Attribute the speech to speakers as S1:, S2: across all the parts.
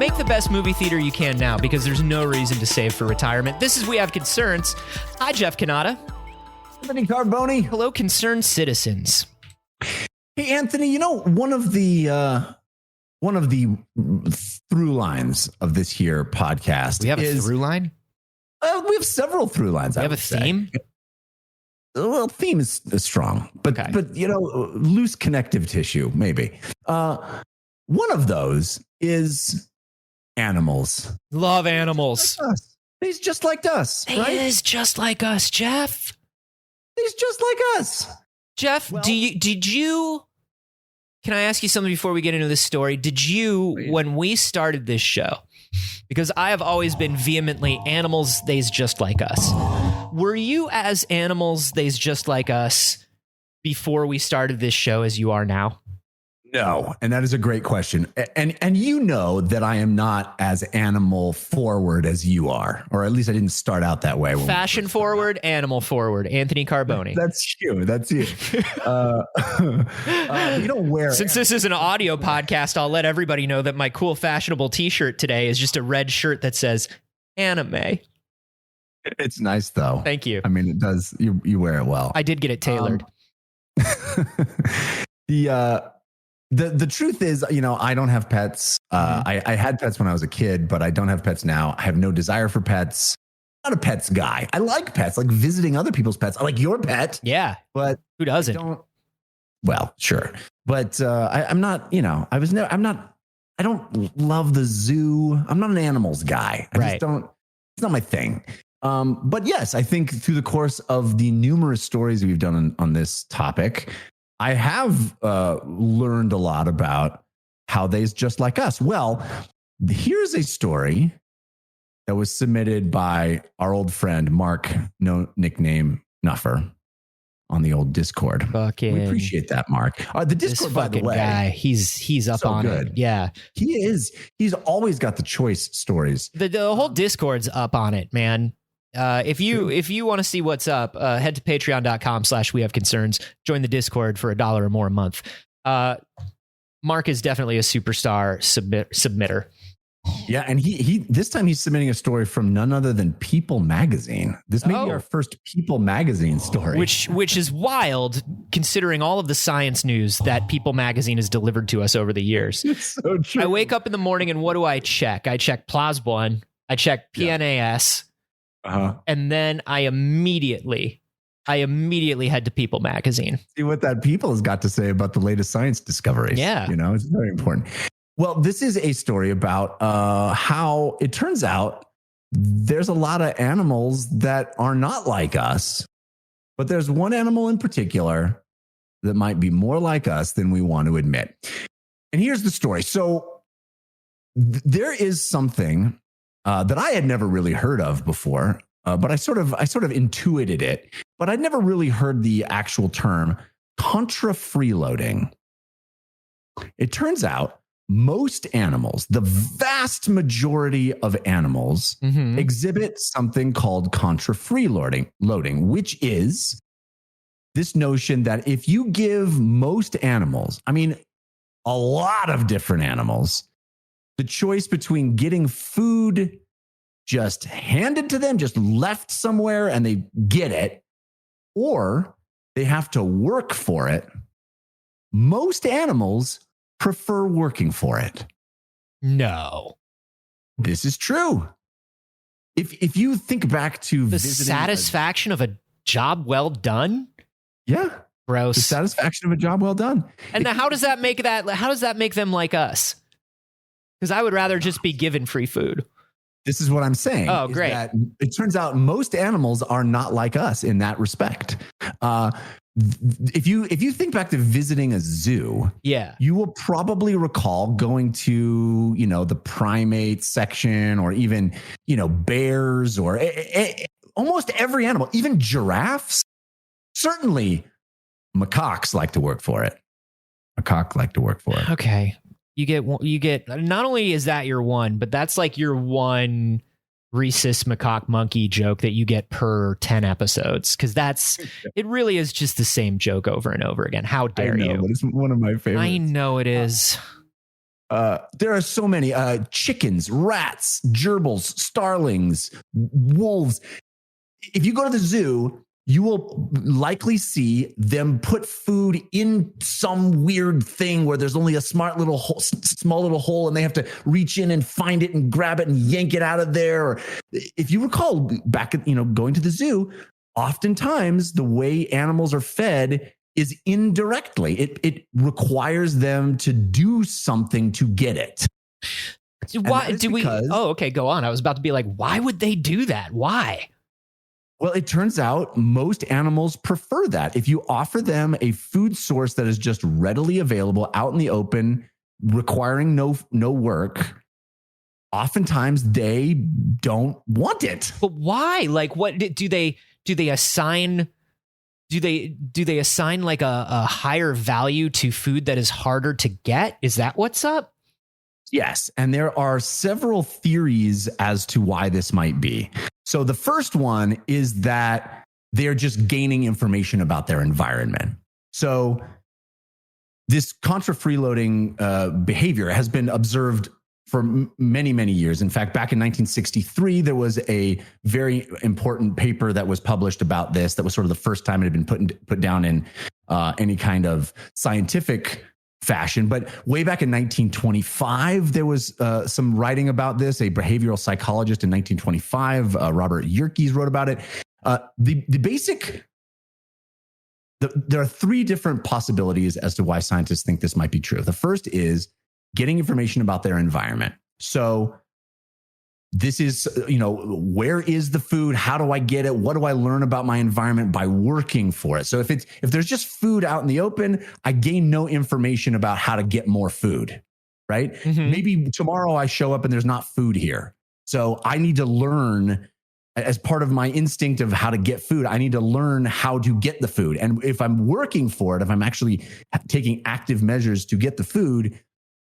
S1: Make the best movie theater you can now because there's no reason to save for retirement. This is We Have Concerns. Hi, Jeff Cannata.
S2: Anthony Carboni.
S1: Hello, concerned citizens.
S2: Hey, Anthony, you know, one of the through lines of this here podcast
S1: We have a through line?
S2: We have several through lines.
S1: We have a theme?
S2: Well, theme is strong, but you know, loose connective tissue, maybe. One of those is animals.
S1: Love animals.
S2: He's just like us.
S1: He
S2: right?
S1: is just like us, Jeff.
S2: He's just like us.
S1: Jeff,
S2: Well,
S1: did you? Can I ask you something before we get into this story? Did you, when we started this show, because I have always been vehemently animals, they's just like us. Were you as animals, they's just like us before we started this show as you are now?
S2: No, and that is a great question. And you know that I am not as animal forward as you are, or at least I didn't start out that way.
S1: Fashion forward, animal forward. Anthony Carboni.
S2: That's you. That's you. You don't wear.
S1: Since this is an audio podcast, I'll let everybody know that my cool fashionable t-shirt today is just a red shirt that says anime.
S2: It's nice though.
S1: Thank you.
S2: I mean, it does. You wear it well.
S1: I did get it tailored.
S2: The truth is, you know, I don't have pets. I had pets when I was a kid, but I don't have pets now. I have no desire for pets. I'm not a pets guy. I like pets, like visiting other people's pets. I like your pet.
S1: Yeah.
S2: But
S1: who doesn't?
S2: Well, sure. But I'm not, you know, I don't love the zoo. I'm not an animals guy. It's not my thing. But yes, I think through the course of the numerous stories we've done on this topic, I have learned a lot about how they's just like us. Well, here's a story that was submitted by our old friend, Mark, no nickname Nuffer, on the old Discord. We appreciate that, Mark. The Discord, by the way,
S1: guy, he's up so on good. It. Yeah,
S2: he is. He's always got the choice stories.
S1: The whole Discord's up on it, man. If you want to see what's up, head to patreon.com/we have concerns. Join the Discord for $1 or more a month. Mark is definitely a superstar submitter.
S2: Yeah, and he this time he's submitting a story from none other than People Magazine. This may be our first People Magazine story,
S1: which is wild considering all of the science news that People Magazine has delivered to us over the years.
S2: It's so true.
S1: I wake up in the morning and what do I check? I check PLOS One. I check PNAS. And then I immediately head to People Magazine.
S2: See what that People has got to say about the latest science discoveries.
S1: Yeah.
S2: You know, it's very important. Well, this is a story about how it turns out there's a lot of animals that are not like us, but there's one animal in particular that might be more like us than we want to admit. And here's the story. So there is something that I had never really heard of before, but I sort of intuited it, but I'd never really heard the actual term contra freeloading. It turns out most animals, the vast majority of animals, exhibit something called contra freeloading, which is this notion that if you give most animals, I mean, a lot of different animals, the choice between getting food just handed to them, just left somewhere and they get it, or they have to work for it, most animals prefer working for it.
S1: No.
S2: This is true. If you think back to
S1: the satisfaction of a job well done.
S2: Yeah.
S1: Gross.
S2: The satisfaction of a job well done.
S1: And now how does that make them like us? Because I would rather just be given free food.
S2: This is what I'm saying.
S1: Oh, great.
S2: It turns out most animals are not like us in that respect. If you think back to visiting a zoo, you will probably recall going to, you know, the primate section or even, you know, bears or almost every animal, even giraffes. Certainly macaques like to work for it. Macaques like to work for it.
S1: Okay. You get not only is that your one, but that's like your one rhesus macaque monkey joke that you get per 10 episodes. Cause it really is just the same joke over and over again. How dare you?
S2: But it's one of my favorites.
S1: I know it is.
S2: There are so many chickens, rats, gerbils, starlings, wolves. If you go to the zoo, you will likely see them put food in some weird thing where there's only a small little hole, and they have to reach in and find it and grab it and yank it out of there. Or if you recall back at, going to the zoo, oftentimes the way animals are fed is indirectly. It requires them to do something to get it.
S1: Why do we? Oh, okay, go on. I was about to be like, why would they do that? Why?
S2: Well, it turns out most animals prefer that. If you offer them a food source that is just readily available out in the open, requiring no work, oftentimes they don't want it.
S1: But why? Like, what do they assign? Do they assign like a higher value to food that is harder to get? Is that what's up?
S2: Yes. And there are several theories as to why this might be. So the first one is that they're just gaining information about their environment. So this contra freeloading behavior has been observed for many, many years. In fact, back in 1963, there was a very important paper that was published about this. That was sort of the first time it had been put down in any kind of scientific fashion. But way back in 1925, there was some writing about this. A behavioral psychologist in 1925, Robert Yerkes, wrote about it. There are three different possibilities as to why scientists think this might be true. The first is getting information about their environment. So this is, where is the food? How do I get it? What do I learn about my environment by working for it? So if there's just food out in the open, I gain no information about how to get more food, right? Mm-hmm. Maybe tomorrow I show up and there's not food here. So I need to learn, as part of my instinct of how to get food, I need to learn how to get the food. And if I'm working for it, if I'm actually taking active measures to get the food,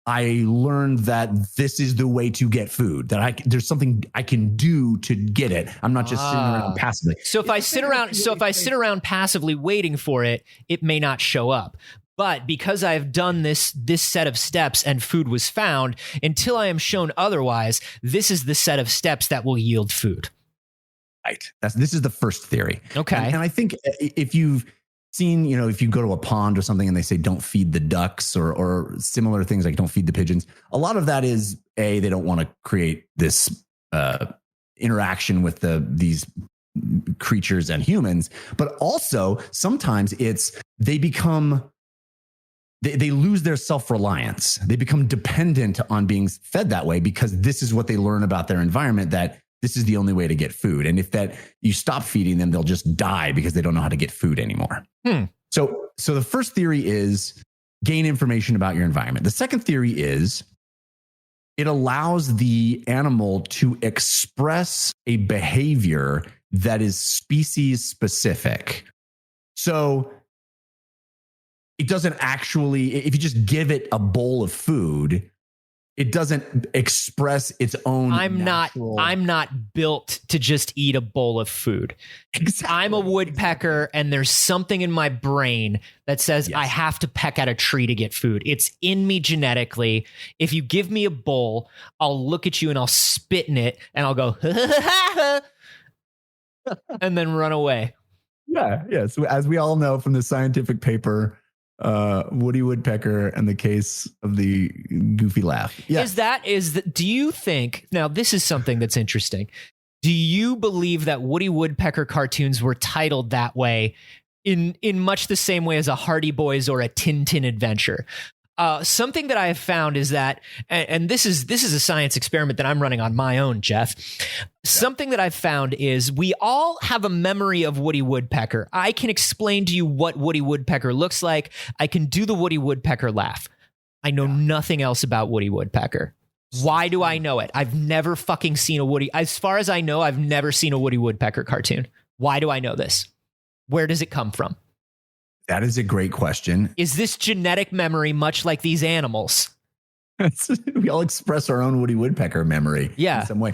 S2: I learned that this is the way to get food, that there's something I can do to get it. I'm not just sitting around passively.
S1: So if I sit around passively waiting for it, it may not show up. But because I've done this set of steps and food was found, until I am shown otherwise, this is the set of steps that will yield food.
S2: Right. This is the first theory.
S1: Okay.
S2: And I think if you've seen, if you go to a pond or something and they say don't feed the ducks or similar things like don't feed the pigeons, a lot of that is they don't want to create this interaction with these creatures and humans, but also sometimes it's they lose their self-reliance. They become dependent on being fed that way because this is what they learn about their environment, that this is the only way to get food. And if you stop feeding them, they'll just die because they don't know how to get food anymore. So the first theory is gain information about your environment. The second theory is it allows the animal to express a behavior that is species specific. So it doesn't actually, if you just give it a bowl of food, it doesn't express its own.
S1: I'm not built to just eat a bowl of food.
S2: Exactly.
S1: I'm a woodpecker, and there's something in my brain that says I have to peck at a tree to get food. It's in me genetically. If you give me a bowl, I'll look at you and I'll spit in it and I'll go, and then run away.
S2: Yeah. So as we all know from the scientific paper, Woody Woodpecker and the case of the goofy laugh. Yeah.
S1: Do you think, now this is something that's interesting. Do you believe that Woody Woodpecker cartoons were titled that way in much the same way as a Hardy Boys or a Tintin adventure? Something that I have found is that, and this is a science experiment that I'm running on my own, Jeff. Something that I've found is we all have a memory of Woody Woodpecker. I can explain to you what Woody Woodpecker looks like. I can do the Woody Woodpecker laugh. I know nothing else about Woody Woodpecker. Why do I know it? I've never fucking seen a Woody. As far as I know, I've never seen a Woody Woodpecker cartoon. Why do I know this? Where does it come from?
S2: That is a great question.
S1: Is this genetic memory much like these animals?
S2: We all express our own Woody Woodpecker memory in some way.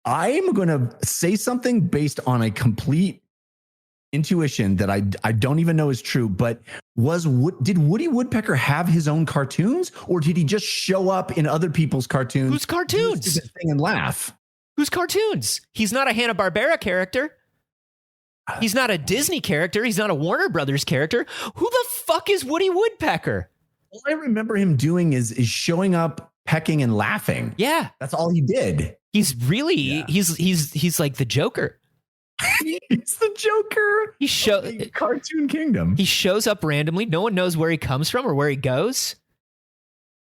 S2: I'm going to say something based on a complete intuition that I don't even know is true, but did Woody Woodpecker have his own cartoons, or did he just show up in other people's cartoons?
S1: Whose cartoons?
S2: Do a stupid thing and laugh.
S1: Whose cartoons? He's not a Hanna-Barbera character. He's not a Disney character. He's not a Warner Brothers character. Who the fuck is Woody Woodpecker?
S2: All I remember him doing is showing up, pecking, and laughing.
S1: Yeah,
S2: that's all he did.
S1: He's really he's like the Joker.
S2: He's the Joker. Cartoon Kingdom.
S1: He shows up randomly. No one knows where he comes from or where he goes.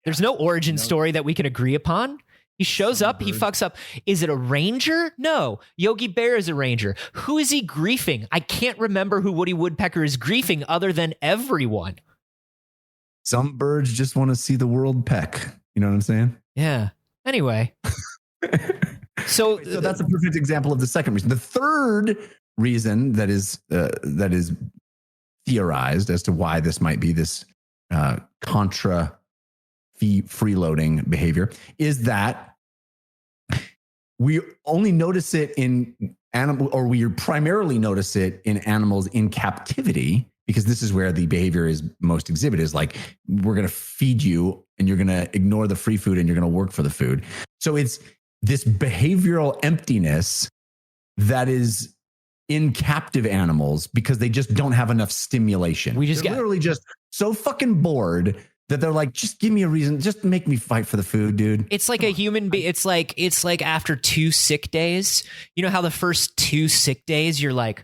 S1: There's no origin story that we can agree upon. He shows up, he fucks up. Is it a ranger? No. Yogi Bear is a ranger. Who is he griefing? I can't remember who Woody Woodpecker is griefing other than everyone.
S2: Some birds just want to see the world peck. You know what I'm saying?
S1: Yeah. Anyway. So
S2: that's a perfect example of the second reason. The third reason that is theorized as to why this might be this contra freeloading behavior is that we only notice it in animal, or we primarily notice it in animals in captivity, because this is where the behavior is most exhibited. Is like, we're going to feed you and you're going to ignore the free food and you're going to work for the food. So it's this behavioral emptiness that is in captive animals because they just don't have enough stimulation. They're literally just so fucking bored that they're like, just give me a reason, just make me fight for the food, dude.
S1: It's like a human being. It's like after 2 sick days. You know how the first 2 sick days you're like,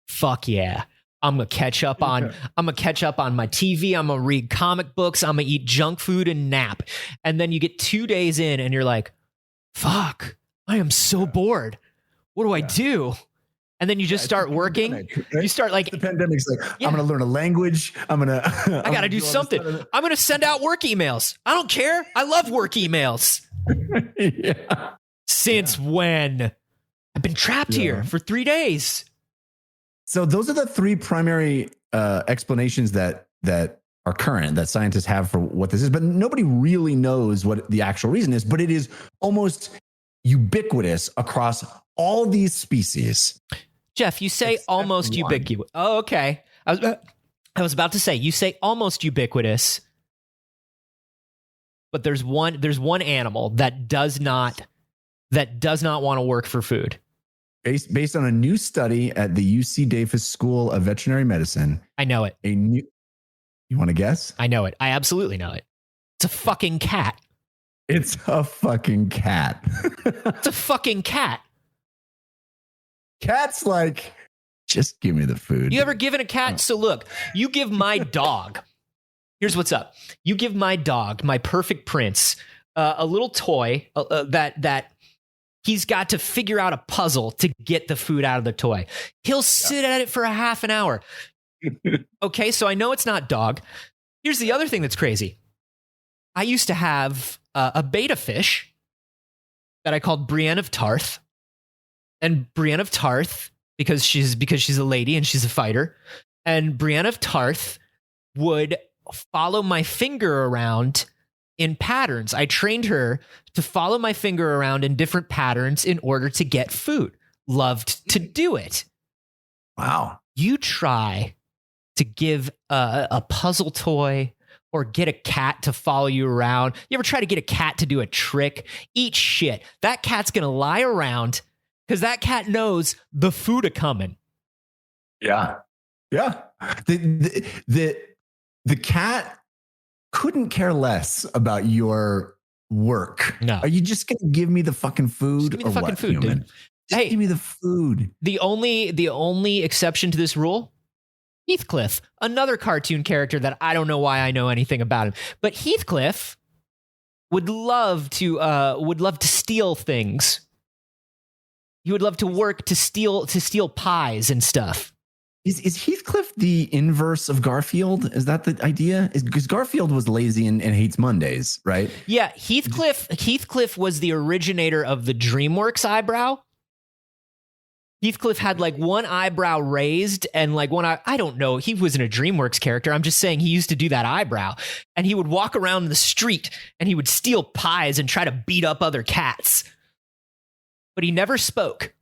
S1: fuck yeah, I'm gonna catch up on my TV. I'm gonna read comic books. I'm gonna eat junk food and nap. And then you get 2 days in and you're like, fuck, I am so bored. What do I do? And then you just start working. Pandemic, right? You start like,
S2: the pandemic's like, I'm going to learn a language. I
S1: got to do something. I'm going to send out work emails. I don't care. I love work emails. Since when? I've been trapped here for 3 days.
S2: So those are the 3 primary explanations that are current, that scientists have for what this is, but nobody really knows what the actual reason is, but it is almost ubiquitous across all these species.
S1: Jeff, you say almost ubiquitous. Oh, okay. I was about to say, you say almost ubiquitous, but there's one animal that does not want to work for food.
S2: Based on a new study at the UC Davis School of Veterinary Medicine.
S1: I know it.
S2: You want to guess?
S1: I know it. I absolutely know it. It's a fucking cat.
S2: It's a fucking cat.
S1: It's a fucking cat.
S2: Cat's like, just give me the food.
S1: You ever given a cat? So look, you give my dog. Here's what's up. You give my dog, my perfect prince, a little toy that he's got to figure out a puzzle to get the food out of the toy. He'll sit at it for a half an hour. Okay, so I know it's not dog. Here's the other thing that's crazy. I used to have a betta fish that I called Brienne of Tarth. And Brienne of Tarth, because she's a lady and she's a fighter, and Brienne of Tarth would follow my finger around in patterns. I trained her to follow my finger around in different patterns in order to get food. Loved to do it.
S2: Wow.
S1: You try to give a puzzle toy or get a cat to follow you around. You ever try to get a cat to do a trick? Eat shit. That cat's going to lie around because that cat knows the food a coming.
S2: Yeah. Yeah. The cat couldn't care less about your work.
S1: No.
S2: Are you just going to give me the fucking food?
S1: Just give me the fucking food,
S2: human?
S1: dude.
S2: Just give me the food.
S1: The only exception to this rule, Heathcliff, another cartoon character that I don't know why I know anything about him, but Heathcliff would love to steal things. He would love to work to steal pies and stuff.
S2: Is Heathcliff the inverse of Garfield? Is that the idea? Because Garfield was lazy and hates Mondays, right?
S1: Yeah, Heathcliff was the originator of the DreamWorks eyebrow. Heathcliff had like one eyebrow raised and like one eye. I don't know. He wasn't a DreamWorks character. I'm just saying he used to do that eyebrow. And he would walk around the street and he would steal pies and try to beat up other cats. But he never spoke.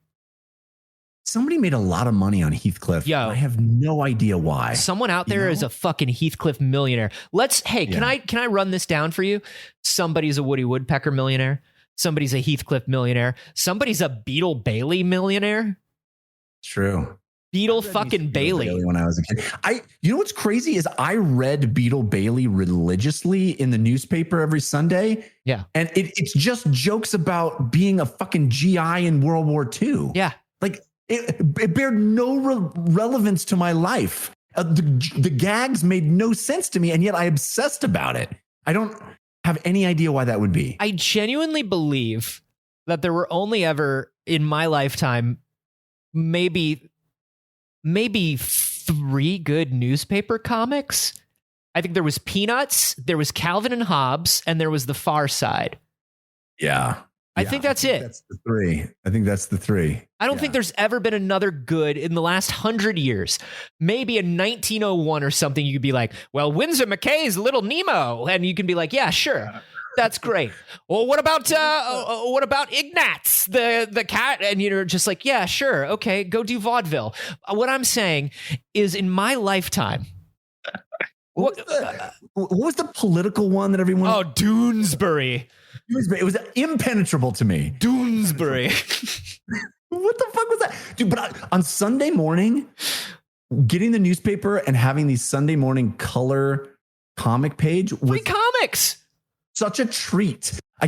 S2: somebody made a lot of money on Heathcliff.
S1: Yo.
S2: I have no idea why.
S1: Someone out there
S2: You know?
S1: is a fucking Heathcliff millionaire. Can I run this down for you? Somebody's a Woody Woodpecker millionaire. Somebody's a Heathcliff millionaire. Somebody's a Beetle Bailey millionaire.
S2: True.
S1: Beetle fucking Bailey.
S2: When I was a kid, you know what's crazy is I read Beetle Bailey religiously in the newspaper every Sunday.
S1: Yeah.
S2: And it's just jokes about being a fucking GI in World War II.
S1: Yeah.
S2: Like it bared no relevance to my life. The gags made no sense to me, and yet I obsessed about it. I don't have any idea why that would be.
S1: I genuinely believe that there were only ever in my lifetime maybe 3 good newspaper comics. I think there was Peanuts, there was Calvin and Hobbes, and there was The Far Side.
S2: Yeah.
S1: I think that's it.
S2: That's the 3. I think that's the 3.
S1: I don't think there's ever been another good in the last 100 years. Maybe in 1901 or something, you could be like, well, Winsor McKay's Little Nemo. And you can be like, yeah, sure. That's great. Well, what about Ignatz, the cat? And you're just like, yeah, sure. Okay, go do vaudeville. What I'm saying is in my lifetime.
S2: What was the political one that everyone...
S1: Oh, Doonesbury.
S2: It was impenetrable to me.
S1: Doonesbury.
S2: What the fuck was that? Dude, but on Sunday morning, getting the newspaper and having the Sunday morning color comic page was...
S1: Free comics.
S2: Such a treat. I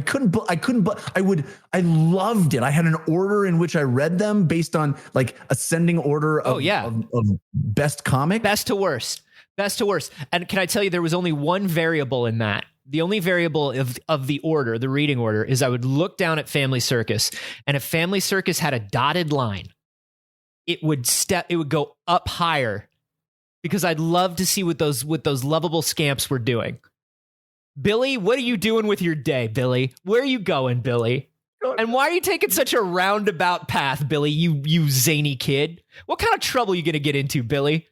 S2: loved it. I had an order in which I read them based on like ascending order of best comic.
S1: Best to worst. And can I tell you, there was only one variable in that. The only variable of the order, the reading order, is I would look down at Family Circus, and if Family Circus had a dotted line, it would go up higher because I'd love to see what those lovable scamps were doing. Billy, what are you doing with your day, Billy? Where are you going, Billy? And why are you taking such a roundabout path, Billy, you zany kid? What kind of trouble are you going to get into, Billy?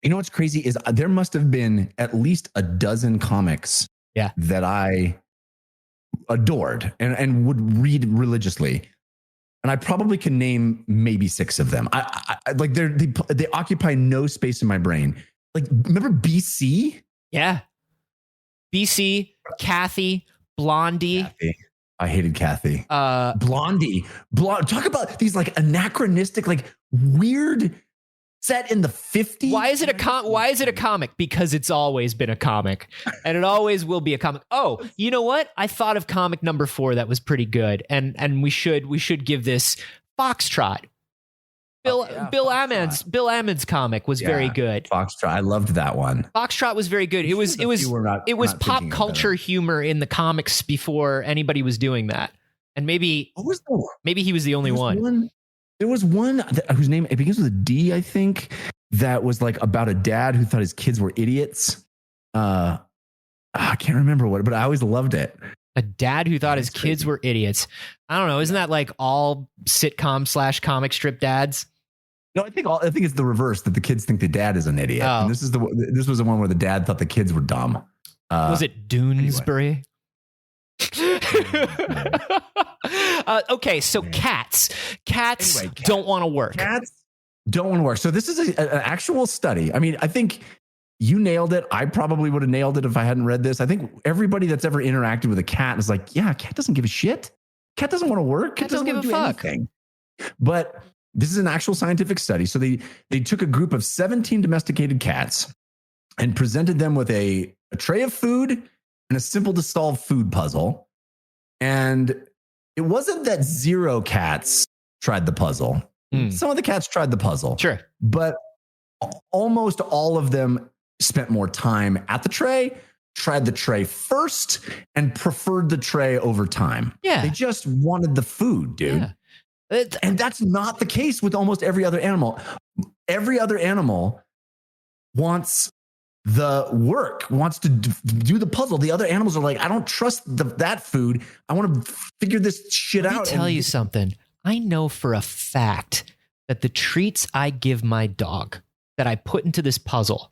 S2: You know what's crazy is there must have been at least a dozen comics that I adored and would read religiously. And I probably can name maybe 6 of them. I like they occupy no space in my brain. Like, remember BC?
S1: Yeah. BC, Kathy, Blondie.
S2: Kathy. I hated Kathy. Blondie. Talk about these like anachronistic, like weird set in the 50s.
S1: Why is it a comic? Because it's always been a comic, and it always will be a comic. Oh, you know what? I thought of comic number 4 that was pretty good, and we should give this Foxtrot. Bill Ammons comic was very good.
S2: Foxtrot, I loved that one.
S1: Foxtrot was very good. It was pop culture humor in the comics before anybody was doing that, and maybe he was the only one.
S2: There was one whose name, it begins with a D, I think, that was like about a dad who thought his kids were idiots. I can't remember what, but I always loved it.
S1: A dad who thought his kids were idiots. I don't know. Isn't that like all sitcom / comic strip dads?
S2: No, I think it's the reverse, that the kids think the dad is an idiot.
S1: Oh.
S2: And this was the one where the dad thought the kids were dumb.
S1: Was it Doonesbury? Anyway. Okay, so cats don't want to work.
S2: Cats don't want to work. So this is an actual study. I mean, I think you nailed it. I probably would have nailed it if I hadn't read this. I think everybody that's ever interacted with a cat is like, yeah, a cat doesn't give a shit. Cat doesn't want to work.
S1: Cat doesn't give a fuck.
S2: Anything. But this is an actual scientific study. So they took a group of 17 domesticated cats and presented them with a tray of food and a simple to solve food puzzle. And it wasn't that 0 cats tried the puzzle. Some of the cats tried the puzzle.
S1: Sure.
S2: But almost all of them spent more time at the tray, tried the tray first, and preferred the tray over time.
S1: Yeah.
S2: They just wanted the food, dude. Yeah. And that's not the case with almost every other animal. Every other animal wants the work, wants to do the puzzle. The other animals are like, I don't trust that food. I want to figure this shit out.
S1: Let me tell you something. I know for a fact that the treats I give my dog that I put into this puzzle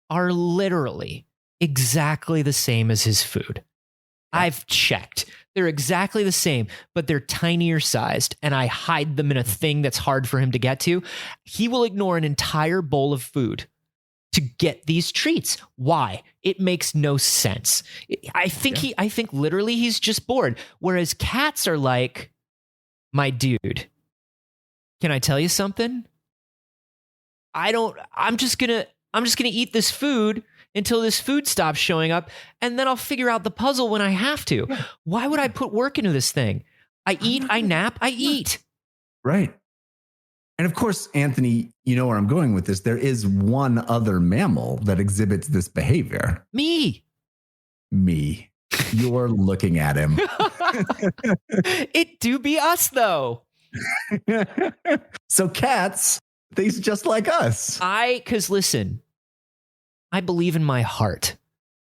S1: are literally exactly the same as his food. I've checked. They're exactly the same, but they're tinier sized, and I hide them in a thing that's hard for him to get to. He will ignore an entire bowl of food to get these treats. Why? It makes no sense. I think literally he's just bored. Whereas cats are like, my dude, can I tell you something? I'm just gonna eat this food until this food stops showing up, and then I'll figure out the puzzle when I have to.
S2: Yeah.
S1: Why would I put work into this thing? I eat, I nap, I eat.
S2: Right. And of course, Anthony, you know where I'm going with this. There is one other mammal that exhibits this behavior.
S1: Me.
S2: You're looking at him.
S1: It do be us, though.
S2: So cats, they's just like us.
S1: Because listen, I believe in my heart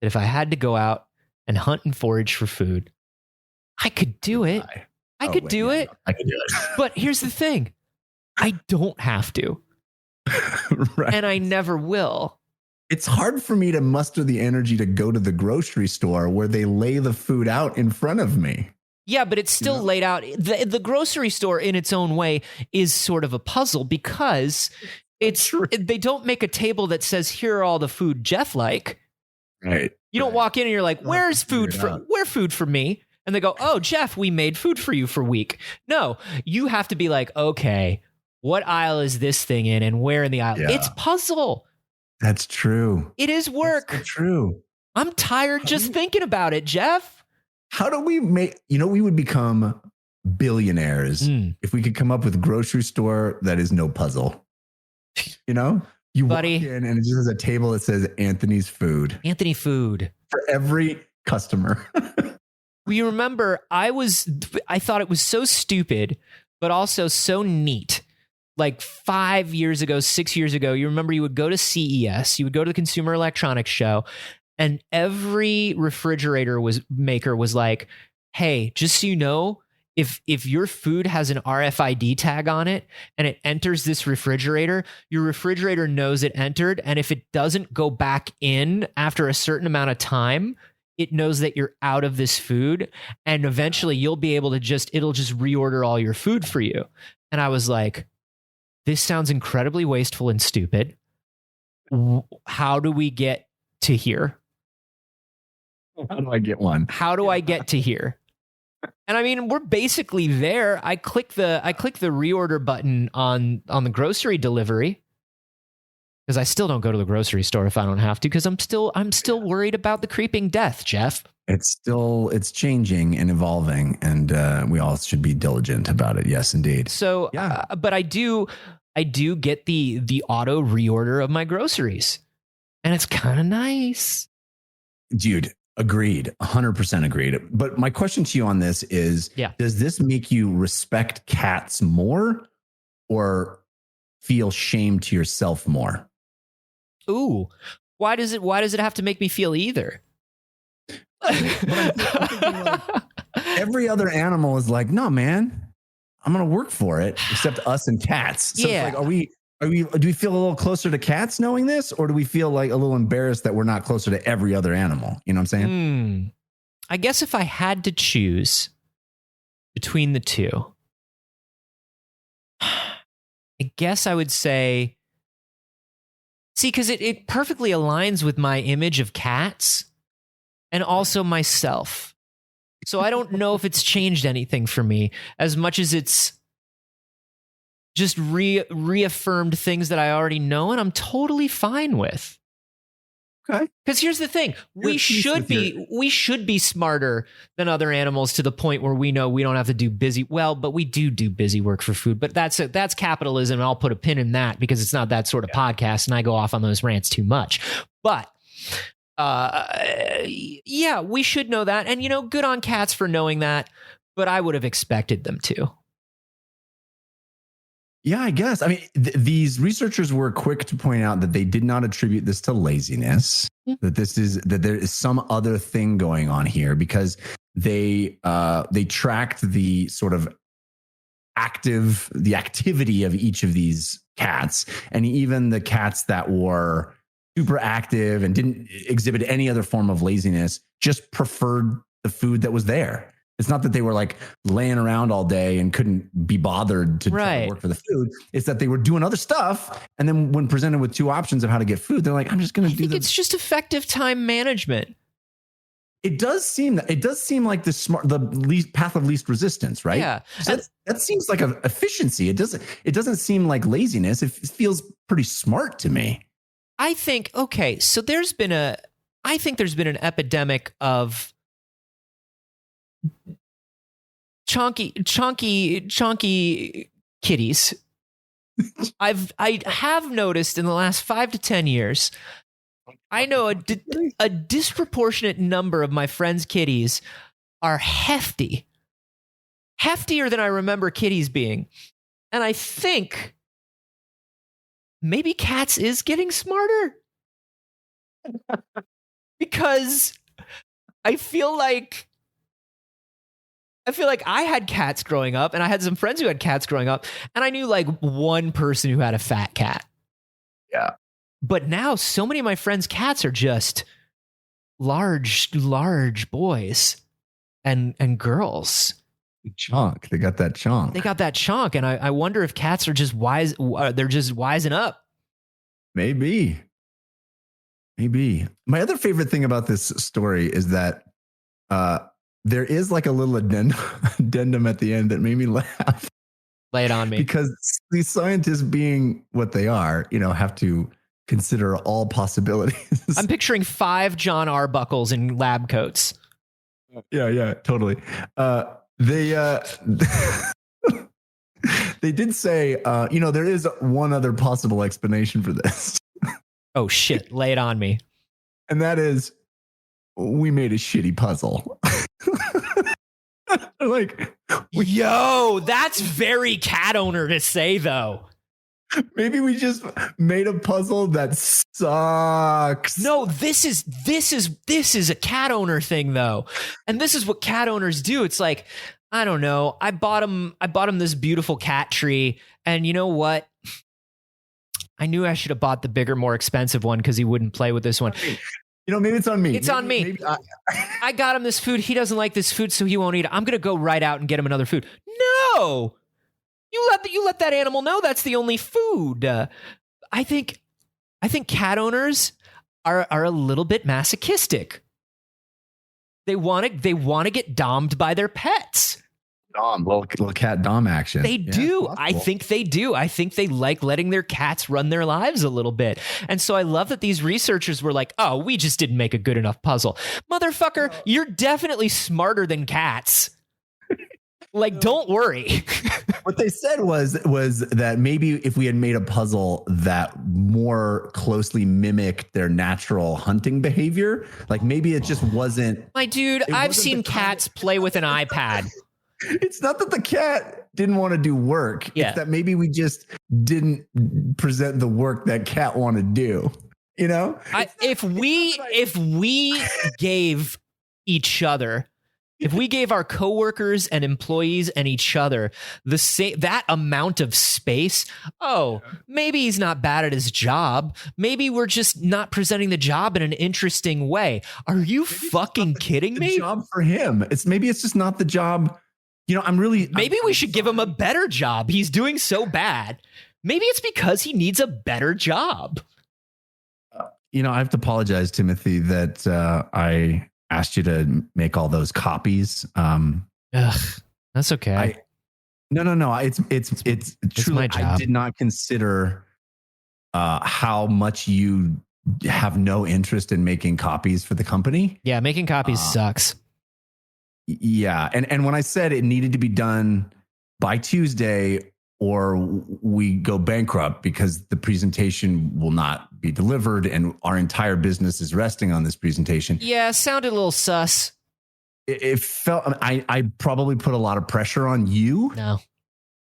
S1: that if I had to go out and hunt and forage for food, I could do it. I could do it. But here's the thing. I don't have to.
S2: Right.
S1: And I never will.
S2: It's hard for me to muster the energy to go to the grocery store where they lay the food out in front of me.
S1: Yeah, but it's still laid out. The grocery store in its own way is sort of a puzzle because they don't make a table that says, here are all the food Jeff like.
S2: Right.
S1: You don't walk in and you're like, where's food for me? And they go, oh, Jeff, we made food for you for a week. No, you have to be like, okay, what aisle is this thing in and where in the aisle?
S2: Yeah.
S1: It's puzzle.
S2: That's true.
S1: It is work.
S2: That's so true.
S1: I'm tired just thinking about it, Jeff.
S2: How do we we would become billionaires if we could come up with a grocery store that is no puzzle. You
S1: Buddy,
S2: walk in and it just has a table that says Anthony's food.
S1: Anthony food.
S2: For every customer.
S1: Well, you remember, I thought it was so stupid, but also so neat. Like 5 years ago, 6 years ago, you remember you would go to CES, you would go to the Consumer Electronics Show, and every refrigerator maker was like, hey, just so you know, if your food has an RFID tag on it and it enters this refrigerator, your refrigerator knows it entered. And if it doesn't go back in after a certain amount of time, it knows that you're out of this food. And eventually you'll be able to it'll just reorder all your food for you. And I was like, this sounds incredibly wasteful and stupid. How do we get to here?
S2: How do I get one?
S1: How do I get to here? And I mean, we're basically there. I click the reorder button on the grocery delivery because I still don't go to the grocery store if I don't have to because I'm still worried about the creeping death, Jeff.
S2: It's changing and evolving, and we all should be diligent about it. Yes, indeed.
S1: So, yeah. But I do get the auto reorder of my groceries, and it's kind of nice,
S2: dude. Agreed. 100% agreed. But my question to you on this is, does this make you respect cats more or feel shame to yourself more?
S1: Ooh, why does it have to make me feel either?
S2: Every other animal is like, no, man, I'm going to work for it, except us and cats. So it's like, do we feel a little closer to cats knowing this, or do we feel like a little embarrassed that we're not closer to every other animal? You know what I'm saying?
S1: I guess if I had to choose between the two, I guess I would say, because it perfectly aligns with my image of cats and also myself. So I don't know if it's changed anything for me as much as it's just reaffirmed things that I already know and I'm totally fine with.
S2: Okay.
S1: Because here's the thing. We should be smarter than other animals to the point where we know we don't have to do but we do busy work for food. But that's capitalism. And I'll put a pin in that because it's not that sort of podcast and I go off on those rants too much. But we should know that. And, good on cats for knowing that. But I would have expected them to.
S2: Yeah, I guess. I mean, these researchers were quick to point out that they did not attribute this to laziness, that there is some other thing going on here because they tracked the sort of activity of each of these cats, and even the cats that were super active and didn't exhibit any other form of laziness just preferred the food that was there. It's not that they were like laying around all day and couldn't be bothered to try to work for the food. It's that they were doing other stuff. And then when presented with two options of how to get food, they're like, I'm just going to do this.
S1: It's just effective time management.
S2: It does seem like the least path of least resistance, right?
S1: Yeah.
S2: So that seems like an efficiency. It doesn't seem like laziness. It feels pretty smart to me.
S1: I think, okay, so there's been an epidemic of chonky kitties. I have noticed in the last 5 to 10 years, I know a disproportionate number of my friends' kitties are heftier than I remember kitties being. And I think maybe cats is getting smarter because I feel like I had cats growing up, and I had some friends who had cats growing up, and I knew like one person who had a fat cat.
S2: Yeah.
S1: But now so many of my friends' cats are just large boys and girls.
S2: Chonk. They got that chonk.
S1: And I wonder if cats are just wise. They're just wising up.
S2: Maybe. My other favorite thing about this story is that there is like a little addendum at the end that made me laugh.
S1: Lay it on me.
S2: Because these scientists, being what they are, have to consider all possibilities.
S1: I'm picturing 5 John Arbuckles in lab coats.
S2: Yeah, totally. They did say, there is one other possible explanation for this.
S1: Oh shit! Lay it on me.
S2: And that is, we made a shitty puzzle. Like,
S1: yo, that's very cat owner to say, though.
S2: Maybe we just made a puzzle that sucks.
S1: No, this is a cat owner thing, though, and this is what cat owners do. It's like, I don't know. I bought him this beautiful cat tree, and you know what? I knew I should have bought the bigger, more expensive one because he wouldn't play with this one.
S2: Maybe it's on me.
S1: It's on me. I got him this food. He doesn't like this food, so he won't eat it. I'm going to go right out and get him another food. No! You let that animal know that's the only food. I think cat owners are a little bit masochistic. They want to get dommed by their pets.
S2: Little cat dom action.
S1: They do. I think they do. I think they like letting their cats run their lives a little bit. And so I love that these researchers were like, oh, we just didn't make a good enough puzzle. Motherfucker, you're definitely smarter than cats. Like, don't worry.
S2: What they said was that maybe if we had made a puzzle that more closely mimicked their natural hunting behavior, like maybe it just wasn't.
S1: My dude, I've seen cats play with an iPad.
S2: It's not that the cat didn't want to do work.
S1: Yeah.
S2: It's that maybe we just didn't present the work that cat wanted to do. If we gave each other, if we gave our coworkers and employees and each other that amount of space, maybe he's not bad at his job. Maybe we're just not presenting the job in an interesting way. Are you fucking kidding me? Job for him. Maybe it's just not the job. Maybe
S1: we should give him a better job. He's doing so bad. Maybe it's because he needs a better job.
S2: I have to apologize, Timothy, that I asked you to make all those copies.
S1: That's okay.
S2: No. It's truly
S1: my job.
S2: I did not consider how much you have no interest in making copies for the company.
S1: Yeah, making copies sucks.
S2: Yeah. And when I said it needed to be done by Tuesday or we go bankrupt because the presentation will not be delivered and our entire business is resting on this presentation.
S1: Yeah, sounded a little sus.
S2: It felt, I probably put a lot of pressure on you.
S1: No.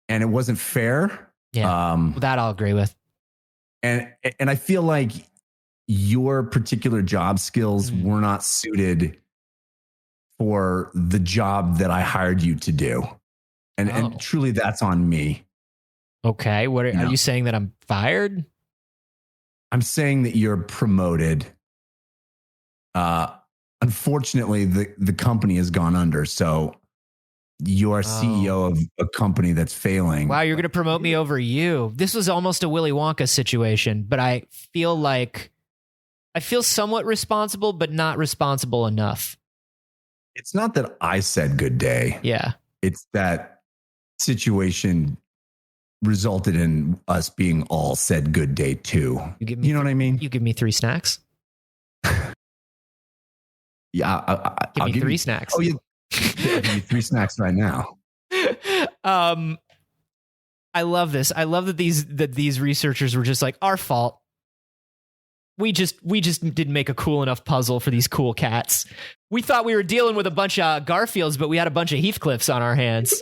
S2: And it wasn't fair.
S1: Yeah. That I'll agree with.
S2: And I feel like your particular job skills were not suited for the job that I hired you to do. And truly that's on me.
S1: Okay. Are you saying that I'm fired?
S2: I'm saying that you're promoted unfortunately, the company has gone under. So you're CEO of a company that's failing.
S1: Wow, you're going to promote me over you. This was almost a Willy Wonka situation, but I feel somewhat responsible, but not responsible enough.
S2: It's not that I said good day.
S1: Yeah.
S2: It's that situation resulted in us being all said good day too. You know what I mean?
S1: You give me 3 snacks.
S2: Yeah.
S1: Give me 3 snacks.
S2: Oh, yeah. I'll give you 3 snacks right now.
S1: I love this. I love that these researchers were just like, our fault. We just didn't make a cool enough puzzle for these cool cats. We thought we were dealing with a bunch of Garfields, but we had a bunch of Heathcliffs on our hands.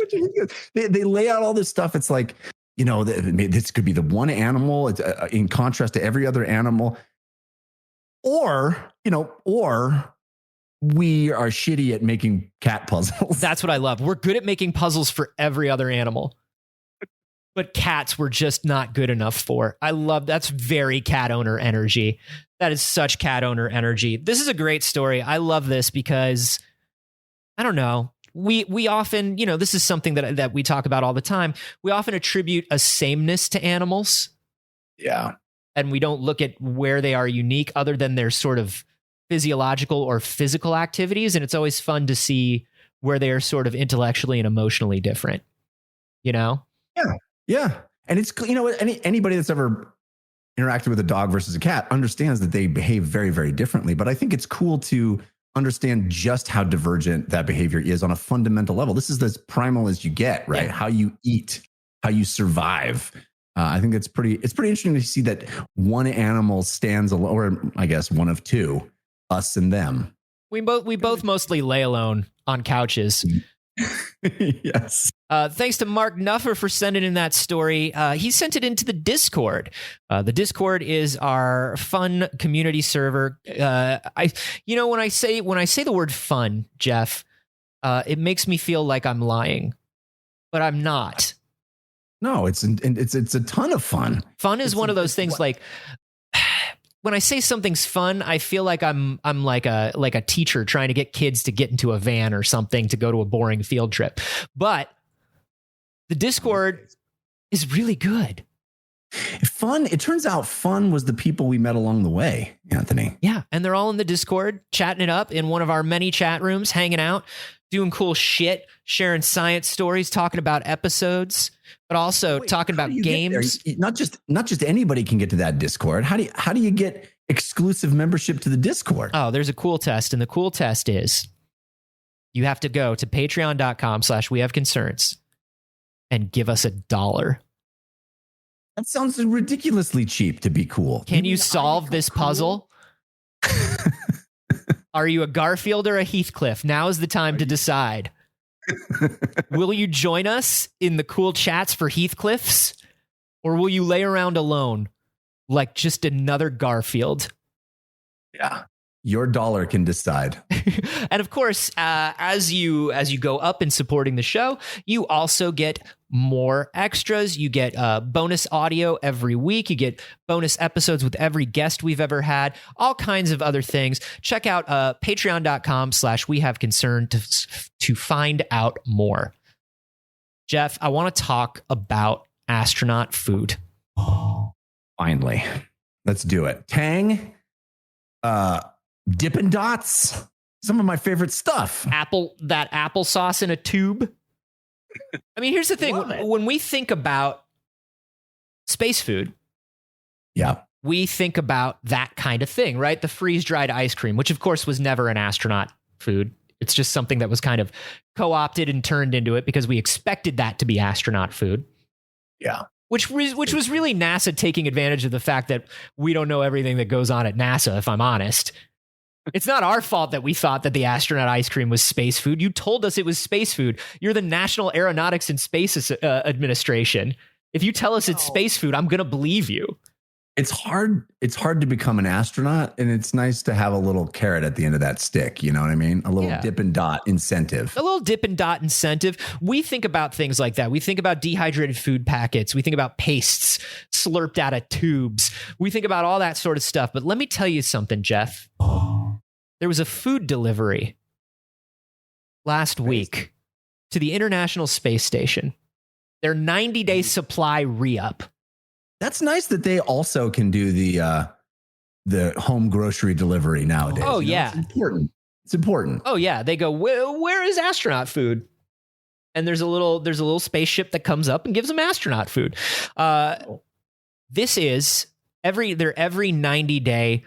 S2: They lay out all this stuff. It's like, this could be the one animal in contrast to every other animal. Or we are shitty at making cat puzzles.
S1: That's what I love. We're good at making puzzles for every other animal. But cats were just not good enough for. I love that's very cat owner energy. That is such cat owner energy. This is a great story. I love this because I don't know. We often, this is something that we talk about all the time. We often attribute a sameness to animals.
S2: Yeah.
S1: And we don't look at where they are unique other than their sort of physiological or physical activities. And it's always fun to see where they are sort of intellectually and emotionally different, Yeah.
S2: Yeah. And it's, anybody that's ever interacted with a dog versus a cat understands that they behave very, very differently. But I think it's cool to understand just how divergent that behavior is on a fundamental level. This is as primal as you get, right?
S1: Yeah.
S2: How you eat, how you survive. I think it's pretty interesting to see that one animal stands alone, or I guess one of two, us and them.
S1: We both mostly lay alone on couches.
S2: Yes.
S1: Thanks to Mark Nuffer for sending in that story. He sent it into the Discord. The Discord is our fun community server. When I say the word fun, Jeff, it makes me feel like I'm lying, but I'm not.
S2: No, it's a ton of fun.
S1: Fun is one of those things like. When I say something's fun, I feel like I'm like a teacher trying to get kids to get into a van or something to go to a boring field trip. But the Discord is really good.
S2: Fun. It turns out fun was the people we met along the way, Anthony.
S1: Yeah. And they're all in the Discord, chatting it up in one of our many chat rooms, hanging out, doing cool shit, sharing science stories, talking about episodes, but also talking about games.
S2: Not just anybody can get to that Discord. How do you get exclusive membership to the Discord?
S1: Oh, there's a cool test. And the cool test is you have to go to patreon.com/wehaveconcerns and give us $1.
S2: That sounds ridiculously cheap to be cool.
S1: Can you solve this puzzle? Are you a Garfield or a Heathcliff? Now is the time to decide. Will you join us in the cool chats for Heathcliffs? Or will you lay around alone like just another Garfield?
S2: Yeah. Your dollar can decide.
S1: And of course, as you go up in supporting the show, you also get more extras. You get bonus audio every week. You get bonus episodes with every guest we've ever had, all kinds of other things. Check out patreon.com/wehaveconcern to find out more. Jeff, I want to talk about astronaut food.
S2: Finally, let's do it. Tang, Dippin' Dots, some of my favorite stuff.
S1: That applesauce in a tube. I mean, here's the thing. When we think about space food,
S2: yeah,
S1: we think about that kind of thing, right? The freeze-dried ice cream, which of course was never an astronaut food. It's just something that was kind of co-opted and turned into it because we expected that to be astronaut food.
S2: Yeah.
S1: Which was really NASA taking advantage of the fact that we don't know everything that goes on at NASA, if I'm honest. It's not our fault that we thought that the astronaut ice cream was space food. You told us it was space food. You're the National Aeronautics and Space Administration. If you tell us it's space food, I'm going to believe you.
S2: It's hard to become an astronaut, and it's nice to have a little carrot at the end of that stick. You know what I mean? A little dip and dot incentive.
S1: A little dip and dot incentive. We think about things like that. We think about dehydrated food packets. We think about pastes slurped out of tubes. We think about all that sort of stuff. But let me tell you something, Jeff. there was a food delivery last week to the International Space Station. Their 90-day supply re-up.
S2: That's nice that they also can do the home grocery delivery nowadays.
S1: Oh, yeah.
S2: It's important. It's important.
S1: Oh, yeah. They go, where is astronaut food? And there's a little spaceship that comes up and gives them astronaut food. This is every 90-day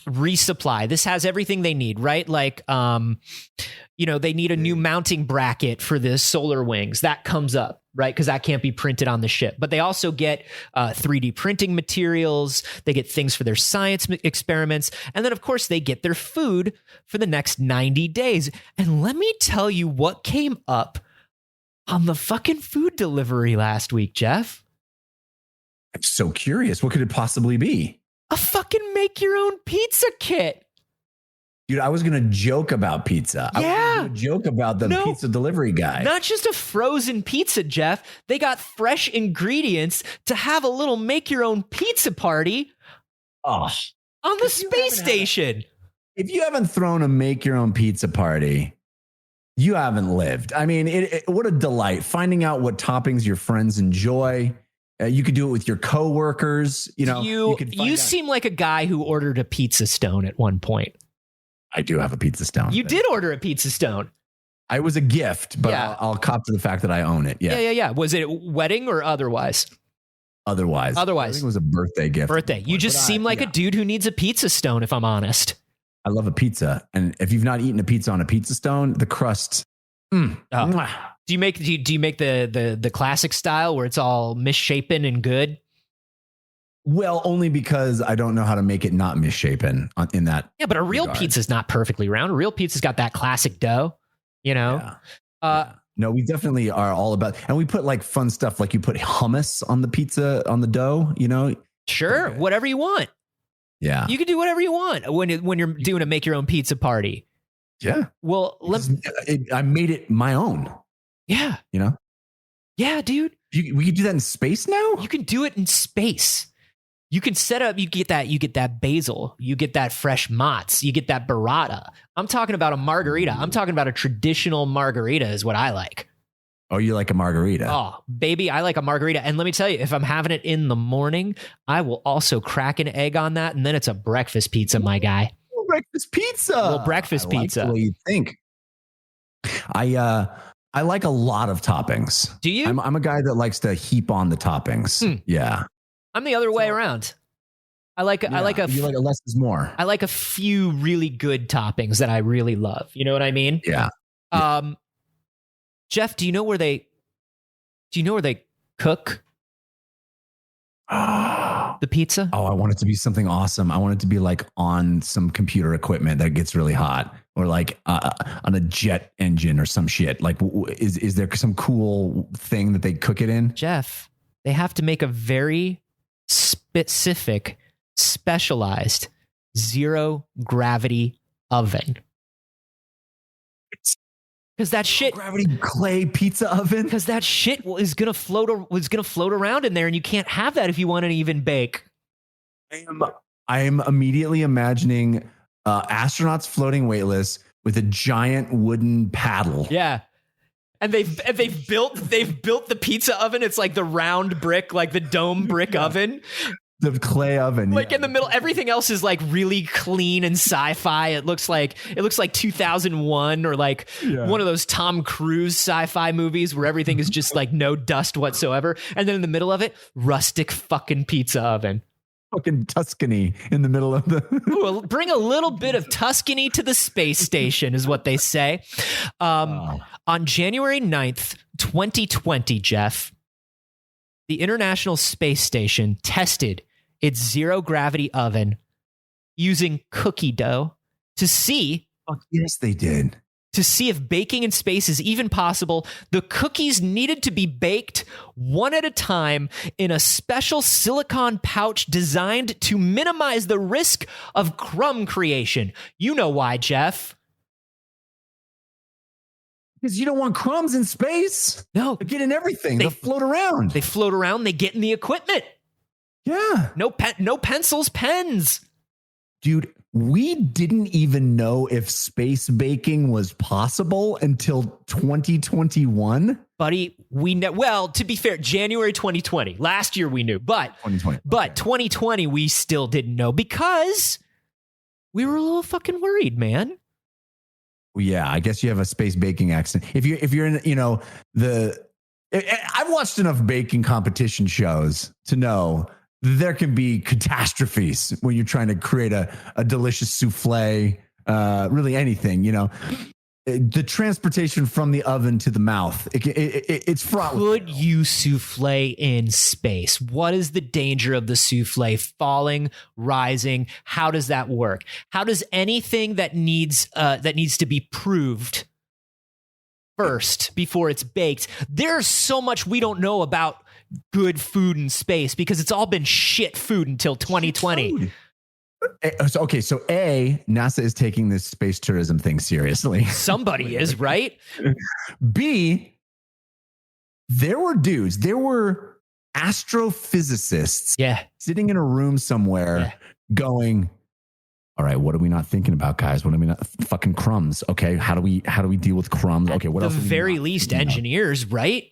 S1: resupply. This has everything they need, right? Like, they need a new mounting bracket for the solar wings. That comes up, right? Because that can't be printed on the ship. But they also get 3D printing materials. They get things for their science experiments. And then, of course, they get their food for the next 90 days. And let me tell you what came up on the fucking food delivery last week, Jeff.
S2: I'm so curious. What could it possibly be?
S1: A fucking make your own pizza kit.
S2: Dude, I was going to joke about pizza.
S1: Yeah.
S2: I was going to joke about the pizza delivery guy.
S1: Not just a frozen pizza, Jeff. They got fresh ingredients to have a little make your own pizza party on the space station.
S2: If you haven't thrown a make your own pizza party, you haven't lived. I mean, what a delight. Finding out what toppings your friends enjoy. You could do it with your coworkers. You seem like a guy who ordered a pizza stone at one point. I do have a pizza stone.
S1: You did order a pizza stone.
S2: I was a gift, but
S1: Yeah.
S2: I'll cop to the fact that I own it.
S1: Yeah. Was it wedding or otherwise?
S2: Otherwise. I think it was a birthday gift.
S1: Birthday. You just seem like a dude who needs a pizza stone, if I'm honest.
S2: I love a pizza. And if you've not eaten a pizza on a pizza stone, the crust.
S1: Do you make the classic style where it's all misshapen and good?
S2: Well, only because I don't know how to make it not misshapen in that.
S1: Yeah, but a real pizza's not perfectly round. A real pizza's got that classic dough,
S2: Yeah. No, we definitely are all about, and we put like fun stuff, like you put hummus on the pizza, on the dough,
S1: Sure,
S2: Okay.
S1: whatever you want.
S2: Yeah.
S1: You can do whatever you want when you're doing a make your own pizza party.
S2: Yeah.
S1: Well,
S2: I made it my own.
S1: Yeah. Yeah, dude.
S2: We could do that in space now?
S1: You can do it in space. You can set up, you get that basil, you get that fresh mozz, you get that burrata. I'm talking about a margarita. I'm talking about a traditional margarita is what I like.
S2: Oh, you like a margarita?
S1: Oh, baby, I like a margarita. And let me tell you, if I'm having it in the morning, I will also crack an egg on that. And then it's a breakfast pizza, my guy.
S2: Breakfast pizza.
S1: Well, breakfast pizza.
S2: Like the way you think. I like a lot of toppings.
S1: Do you?
S2: I'm a guy that likes to heap on the toppings. Yeah.
S1: I'm the other way around. I like a
S2: less is more.
S1: I like a few really good toppings that I really love. You know what I mean?
S2: Yeah.
S1: Jeff, do you know where they cook the pizza?
S2: Oh, I want it to be something awesome. I want it to be like on some computer equipment that gets really hot, or like on a jet engine or some shit. Like, is there some cool thing that they cook it in?
S1: Jeff, they have to make a very specific, specialized zero gravity oven. Because that shit,
S2: gravity clay pizza oven.
S1: Because that shit was gonna float around in there, and you can't have that if you want an even bake.
S2: I am immediately imagining astronauts floating weightless with a giant wooden paddle.
S1: Yeah. And they've built the pizza oven. It's like the round brick, like the dome brick oven.
S2: The clay oven.
S1: Like in the middle, everything else is like really clean and sci-fi. It looks like 2001 or like one of those Tom Cruise sci-fi movies where everything is just like no dust whatsoever. And then in the middle of it, rustic fucking pizza oven.
S2: Fucking Tuscany in the middle of the
S1: Ooh, bring a little bit of Tuscany to the space station is what they say. On January 9th, 2020, Jeff, the International Space Station tested its zero gravity oven using cookie dough to see.
S2: Oh, yes, they did.
S1: To see if baking in space is even possible. The cookies needed to be baked one at a time in a special silicone pouch designed to minimize the risk of crumb creation. You know why, Jeff?
S2: Because you don't want crumbs in space.
S1: No.
S2: They get in everything. They float around.
S1: They float around. They get in the equipment.
S2: Yeah.
S1: No pencils, pens.
S2: Dude, we didn't even know if space baking was possible until 2021.
S1: Buddy, we know. Well, to be fair, January 2020. Last year we knew, but
S2: 2020.
S1: But 2020 we still didn't know because we were a little fucking worried, man.
S2: Yeah, I guess you have a space baking accident. If you're in, I've watched enough baking competition shows to know there can be catastrophes when you're trying to create a delicious souffle, really anything, the transportation from the oven to the mouth. It's fraught.
S1: Could you souffle in space? What is the danger of the souffle falling, rising? How does that work? How does anything that needs to be proved first before it's baked? There's so much we don't know about good food in space because it's all been shit food until 2020.
S2: Okay, so NASA is taking this space tourism thing seriously.
S1: Somebody is, right?
S2: B, there were astrophysicists sitting in a room somewhere going, all right, what are we not thinking about, guys? What are we not fucking crumbs? Okay, how do we deal with crumbs? Okay, what else?
S1: At the very least, engineers, right?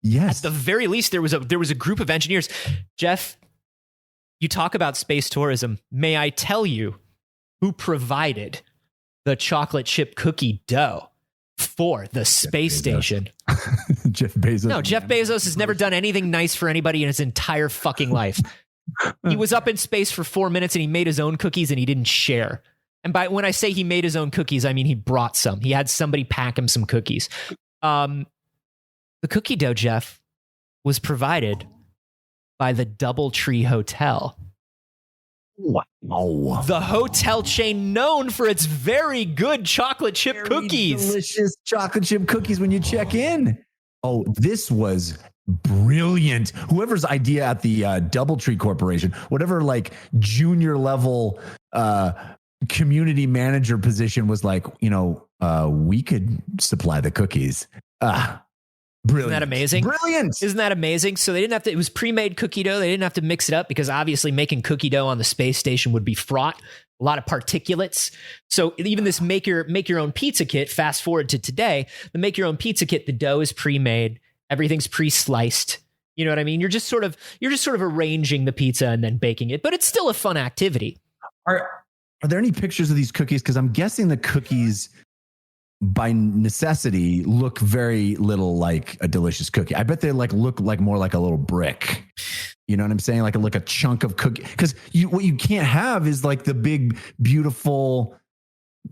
S2: Yes.
S1: At the very least, there was a group of engineers. Jeff, you talk about space tourism. May I tell you who provided the chocolate chip cookie dough for the space station?
S2: Jeff Bezos.
S1: No, Jeff Bezos has never done anything nice for anybody in his entire fucking life. He was up in space for 4 minutes and he made his own cookies and he didn't share. And when I say he made his own cookies, I mean he brought some. He had somebody pack him some cookies. The cookie dough, Jeff, was provided by the DoubleTree Hotel.
S2: Wow.
S1: The hotel chain known for its very good chocolate chip cookies.
S2: Delicious chocolate chip cookies when you check in. Oh, this was brilliant. Whoever's idea at the DoubleTree Corporation, whatever like junior level community manager position was like, we could supply the cookies. Brilliant.
S1: Isn't that amazing?
S2: Brilliant.
S1: Isn't that amazing? So they didn't have to, it was pre-made cookie dough. They didn't have to mix it up because obviously making cookie dough on the space station would be fraught. A lot of particulates. So even this make your own pizza kit, fast forward to today, the make your own pizza kit, the dough is pre-made. Everything's pre-sliced. You know what I mean? You're just sort of arranging the pizza and then baking it, but it's still a fun activity.
S2: Are there any pictures of these cookies? Because I'm guessing the cookies by necessity look very little like a delicious cookie. I bet they look like more like a little brick. You know what I'm saying? Like a chunk of cookie. Because what you can't have is like the big, beautiful.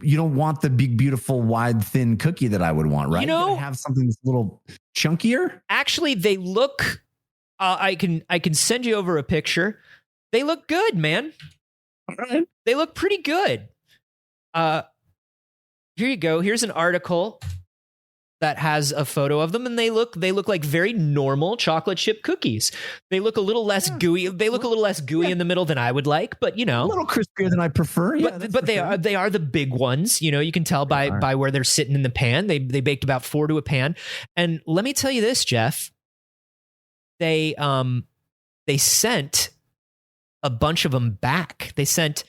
S2: You don't want the big, beautiful, wide, thin cookie that I would want, right? You have something that's a little chunkier.
S1: Actually, they look. I can send you over a picture. They look good, man.
S2: All right.
S1: They look pretty good. Here you go. Here's an article that has a photo of them, and they look like very normal chocolate chip cookies. They look a little less gooey. They look a little less gooey in the middle than I would like, but
S2: a little crispier than I prefer. Yeah,
S1: but they are the big ones. You can tell by where they're sitting in the pan. They baked about 4 to a pan, and let me tell you this, Jeff. They sent a bunch of them back. They sent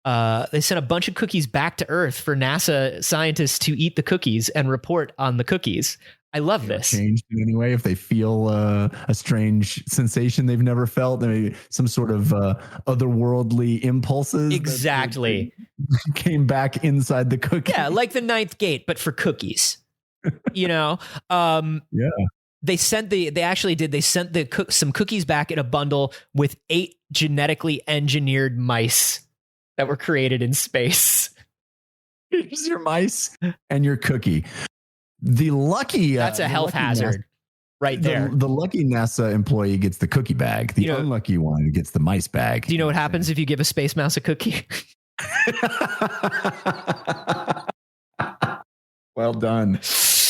S1: a bunch of cookies back to Earth for NASA scientists to eat the cookies and report on the cookies. I love this.
S2: Changed in any way if they feel a strange sensation they've never felt, maybe some sort of otherworldly impulses.
S1: Exactly.
S2: Came back inside the cookie.
S1: Yeah, like the ninth gate, but for cookies.
S2: Yeah.
S1: They sent some cookies back in a bundle with 8 genetically engineered mice that were created in space.
S2: Here's your mice and your cookie. The lucky
S1: that's a health hazard right there.
S2: The lucky NASA employee gets the cookie bag. The unlucky one gets the mice bag.
S1: Do you know what happens if you give a space mouse a cookie?
S2: Well done.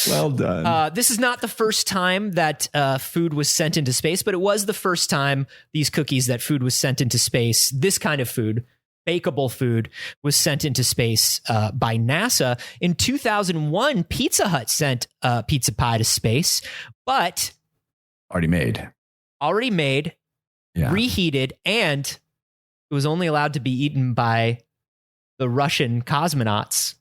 S2: Well done.
S1: This is not the first time that food was sent into space, but it was the first time these cookies that food was sent into space. This kind of food, bakeable food, was sent into space by NASA. In 2001, Pizza Hut sent pizza pie to space, but
S2: already made,
S1: reheated, and it was only allowed to be eaten by the Russian cosmonauts.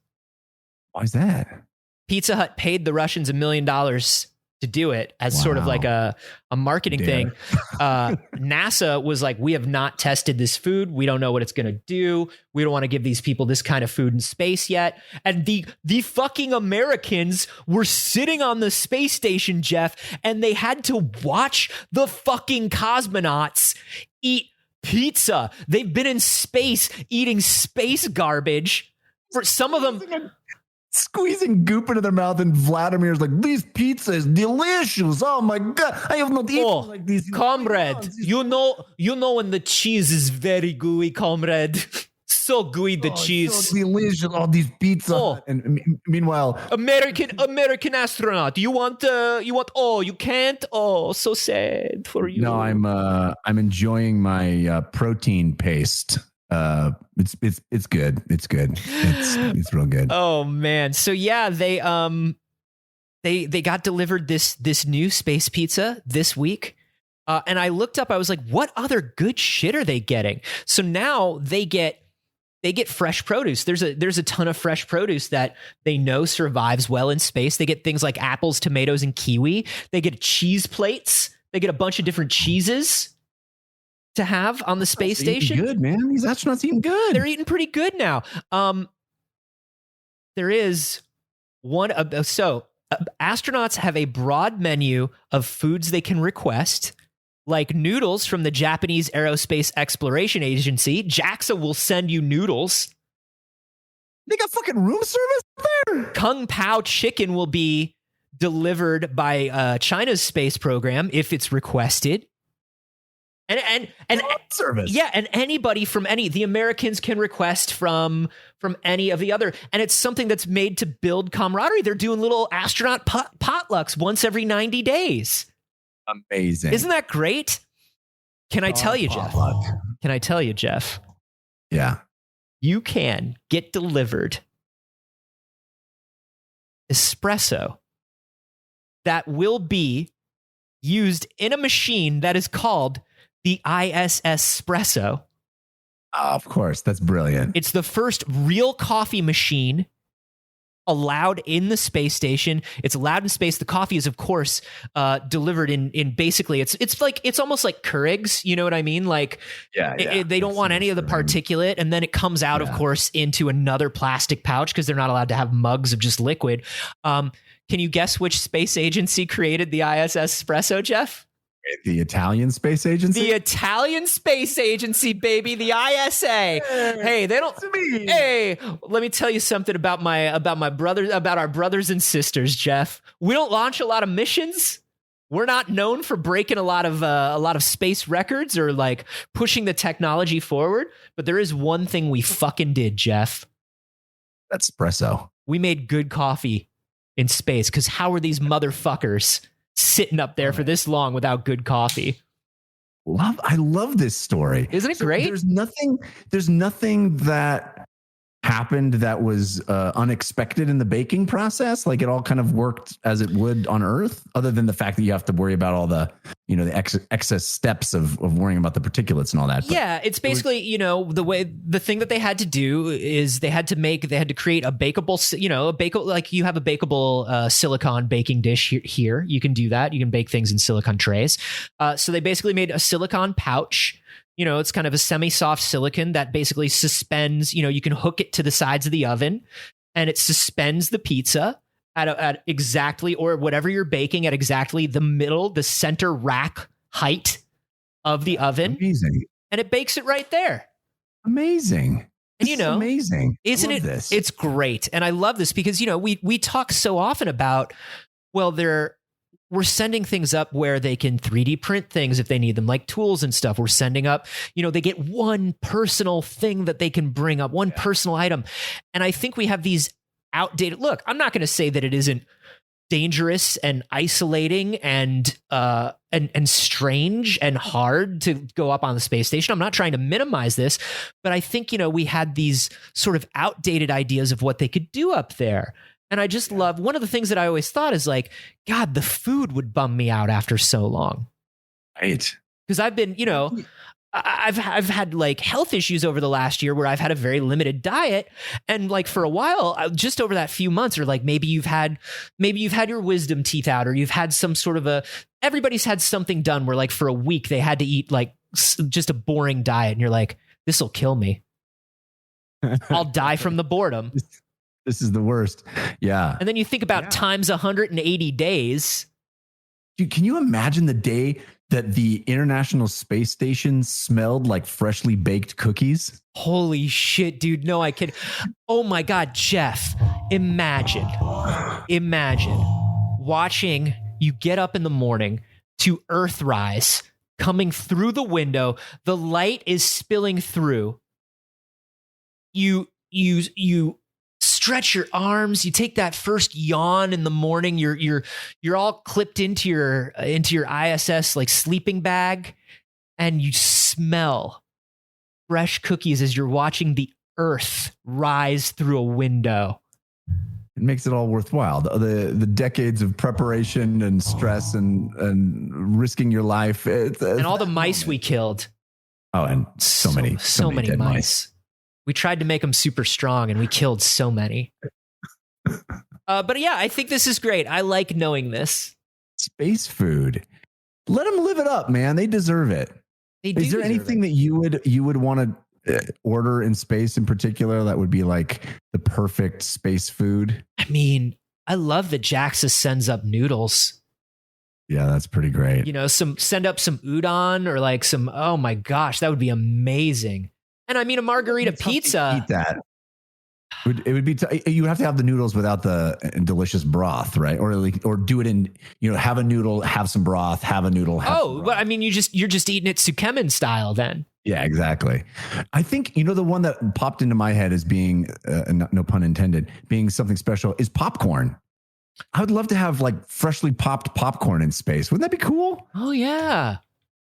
S2: Why is that?
S1: Pizza Hut paid the Russians $1 million to do it as sort of like a marketing thing. NASA was like, we have not tested this food. We don't know what it's going to do. We don't want to give these people this kind of food in space yet. And the fucking Americans were sitting on the space station, Jeff, and they had to watch the fucking cosmonauts eat pizza. They've been in space eating space garbage. For some of them,
S2: squeezing goop into their mouth, and Vladimir's like, "This pizza is delicious. Oh my god, I have not eaten like this,
S1: comrade. You know when the cheese is very gooey, comrade. So gooey the cheese,
S2: so delicious. Oh, these pizza. And meanwhile,
S1: American astronaut. You want? Oh, you can't. Oh, so sad for you.
S2: No, I'm enjoying my protein paste. It's good. It's good. It's real good.
S1: Oh man. So yeah, they got delivered this new space pizza this week. And I looked up, I was like, what other good shit are they getting? So now they get fresh produce. There's a ton of fresh produce that they know survives well in space. They get things like apples, tomatoes, and kiwi. They get cheese plates. They get a bunch of different cheeses to have on the space station.
S2: Good, man. These astronauts eating good.
S1: They're eating pretty good now. There is one. Astronauts have a broad menu of foods they can request, like noodles from the Japanese Aerospace Exploration Agency. JAXA will send you noodles.
S2: They got fucking room service there.
S1: Kung Pao chicken will be delivered by China's space program if it's requested. And
S2: service.
S1: Yeah, and anybody from the Americans can request from any of the other, and it's something that's made to build camaraderie. They're doing little astronaut potlucks once every 90 days.
S2: Amazing.
S1: Isn't that great? Can I tell you, Jeff? Can I tell you, Jeff?
S2: Yeah.
S1: You can get delivered espresso that will be used in a machine that is called the ISS Espresso.
S2: Of course, that's brilliant.
S1: It's the first real coffee machine allowed in the space station. It's allowed in space. The coffee is, of course, delivered in basically, it's almost like Keurigs. You know what I mean? Like, they don't want any of the particulate, and then it comes out, of course, into another plastic pouch because they're not allowed to have mugs of just liquid. Can you guess which space agency created the ISS Espresso, Jeff?
S2: The Italian Space Agency?
S1: The Italian Space Agency, baby. The ISA. Hey, they don't. Hey, let me tell you something about my brothers, about our brothers and sisters, Jeff. We don't launch a lot of missions. We're not known for breaking a lot of space records or like pushing the technology forward. But there is one thing we fucking did, Jeff.
S2: That's espresso.
S1: We made good coffee in space, because how are these motherfuckers sitting up there for this long without good coffee?
S2: I love this story.
S1: Isn't it great?
S2: There's nothing that happened that was unexpected in the baking process. Like, it all kind of worked as it would on Earth, other than the fact that you have to worry about all the, the excess steps of worrying about the particulates and all that. But
S1: yeah, it's basically, the thing that they had to do is they had to create a bakeable, like you have a bakeable silicon baking dish here. You can do that. You can bake things in silicon trays. So they basically made a silicon pouch. It's kind of a semi-soft silicon that basically suspends, you can hook it to the sides of the oven, and it suspends the pizza at exactly, or whatever you're baking, at exactly the center rack height of the oven.
S2: Amazing.
S1: And it bakes it right there.
S2: Amazing.
S1: And
S2: amazing.
S1: Isn't it?
S2: This.
S1: It's great. And I love this because, we talk so often about, we're sending things up where they can 3D print things if they need them, like tools and stuff. We're sending up, they get one personal thing that they can bring up, one personal item. And I think we have these outdated, look, I'm not going to say that it isn't dangerous and isolating and strange and hard to go up on the space station. I'm not trying to minimize this, but I think, we had these sort of outdated ideas of what they could do up there. And I just love, one of the things that I always thought is like, God, the food would bum me out after so long.
S2: Right.
S1: Because I've been, I've had like health issues over the last year where I've had a very limited diet, and like for a while, just over that few months, or like maybe you've had your wisdom teeth out, or you've had some sort of everybody's had something done where like for a week they had to eat like just a boring diet, and you're like, this will kill me. I'll die from the boredom.
S2: This is the worst. Yeah.
S1: And then you think about times 180 days.
S2: Dude, can you imagine the day that the International Space Station smelled like freshly baked cookies?
S1: Holy shit, dude. No, I can. Oh my God, Jeff, imagine watching you get up in the morning to Earthrise coming through the window. The light is spilling through. You stretch your arms, you take that first yawn in the morning, you're all clipped into your ISS like sleeping bag, and you smell fresh cookies as you're watching the Earth rise through a window.
S2: It makes it all worthwhile. The decades of preparation and stress and risking your life.
S1: And all the mice we killed.
S2: Oh, and so many dead mice.
S1: We tried to make them super strong, and we killed so many. But yeah, I think this is great. I like knowing this.
S2: Space food. Let them live it up, man. They deserve it. Is there anything that you would want to order in space in particular that would be like the perfect space food?
S1: I mean, I love that JAXA sends up noodles.
S2: Yeah, that's pretty great.
S1: You know, send up some udon or like some, oh my gosh, that would be amazing. And I mean, a margarita pizza.
S2: Eat that. It would be. You would have to have the noodles without the delicious broth, right? Or do it in. Have a noodle, have some broth, have a noodle.
S1: But I mean, you're just eating it Tsukemen style then.
S2: Yeah, exactly. I think the one that popped into my head as being, no pun intended, being something special is popcorn. I would love to have like freshly popped popcorn in space. Wouldn't that be cool?
S1: Oh yeah.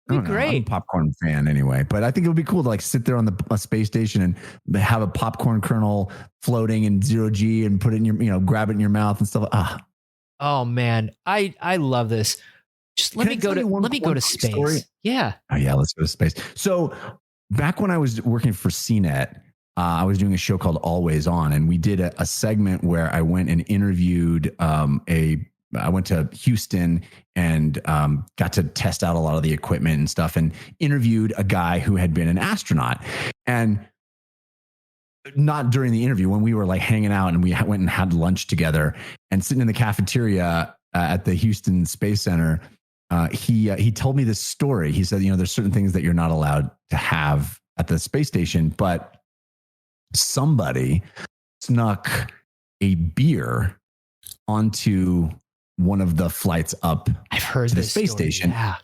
S1: Be great.
S2: I'm a popcorn fan anyway, but I think it would be cool to like sit there on a space station and have a popcorn kernel floating in 0G and put it in your, grab it in your mouth and stuff.
S1: Oh man, I love this. Just let me go to space. Story? Yeah.
S2: Oh yeah, let's go to space. So back when I was working for CNET, I was doing a show called Always On, and we did a segment where I went and interviewed I went to Houston and got to test out a lot of the equipment and stuff, and interviewed a guy who had been an astronaut. And not during the interview, when we were like hanging out and we went and had lunch together and sitting in the cafeteria at the Houston Space Center, he told me this story. He said, there's certain things that you're not allowed to have at the space station, but somebody snuck a beer onto one of the flights up.
S1: I've heard
S2: to the space station.
S1: Yeah.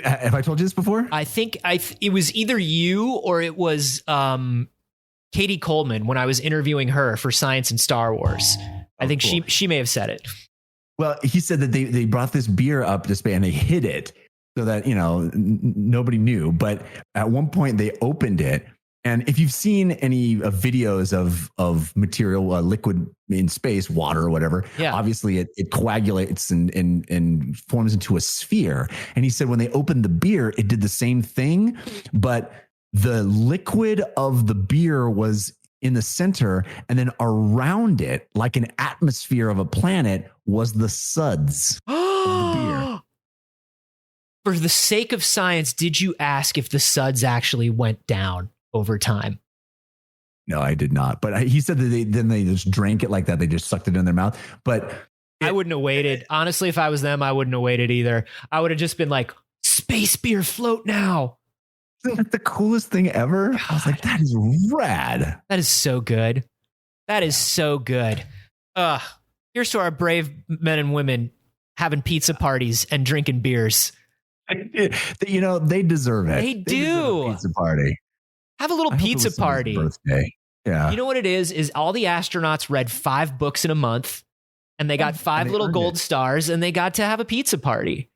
S2: Have I told you this before?
S1: I think it was either you or it was Katie Coleman when I was interviewing her for Science and Star Wars. I think cool. she may have said it.
S2: Well, he said that they brought this beer up to space and they hid it so that nobody knew. But at one point they opened it. And if you've seen any videos of material, liquid in space, water or whatever, obviously it coagulates and forms into a sphere. And he said when they opened the beer, it did the same thing, but the liquid of the beer was in the center, and then around it, like an atmosphere of a planet, was the suds of the beer.
S1: For the sake of science, did you ask if the suds actually went down over time?
S2: No, I did not. But he said that they just drank it like that. They just sucked it in their mouth. But
S1: I wouldn't have waited. Honestly, if I was them, I wouldn't have waited either. I would have just been like, space beer float now.
S2: Isn't that the coolest thing ever? God. I was like, that is rad.
S1: That is so good. That is so good. Here's to our brave men and women having pizza parties and drinking beers.
S2: They deserve it.
S1: They do.
S2: A pizza party.
S1: Have a little pizza party.
S2: Birthday. Yeah.
S1: You know what it is all the astronauts read 5 books in a month, and they got 5 little gold stars, and they got to have a pizza party.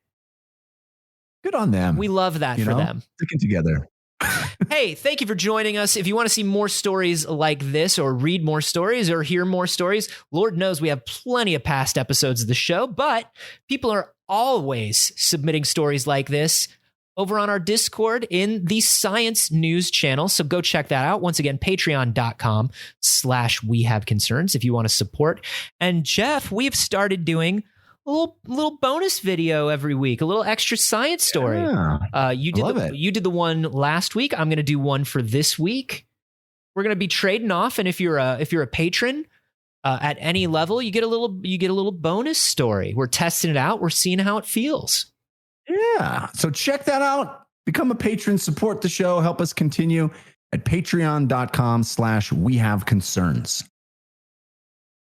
S2: Good on them.
S1: We love that for them.
S2: Sticking together.
S1: Hey, thank you for joining us. If you want to see more stories like this, or read more stories, or hear more stories, Lord knows we have plenty of past episodes of the show, but people are always submitting stories like this. over on our Discord in the Science News channel. So go check that out. Once again, patreon.com/wehaveconcerns if you want to support. And Jeff, we've started doing a little bonus video every week, a little extra science story.
S2: Yeah,
S1: you did the one last week. I'm going to do one for this week. We're going to be trading off, and if you're a patron at any level, you get a little bonus story. We're testing it out. We're seeing how it feels.
S2: Yeah. So check that out. Become a patron, support the show, help us continue at patreon.com/wehaveconcerns.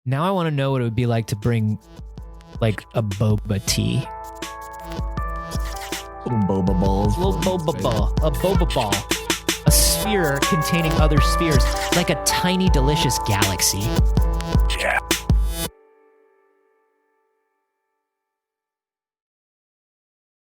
S1: Now I want to know what it would be like to bring like a boba tea.
S2: Little boba balls.
S1: A boba ball. A sphere containing other spheres, like a tiny, delicious galaxy.